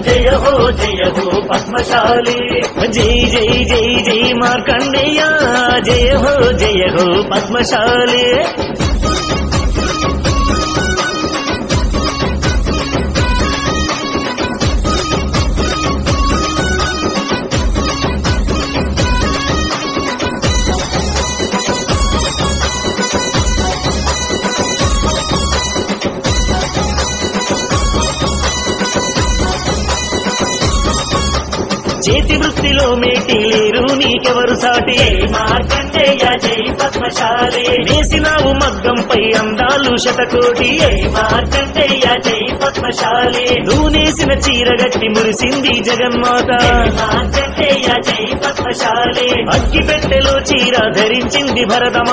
జయ హో పద్మశాలి జై జై జై జై మార్కండేయ జయ హో పద్మశాలి చేతి వృత్తిలో మేటి లేరు నీకెవరు సాటి మార్కండేయ జై పద్మశాలి వేసినావు మగ్గంపై అందాలు శతకోటి మార్కండేయ జై పద్మశాలి నూనేసిన చీరగట్టి మురిసింది జగన్మాత మార్కండేయ జై పద్మశాలి అగ్గి పెట్టెలో చీర ధరించింది భరతమా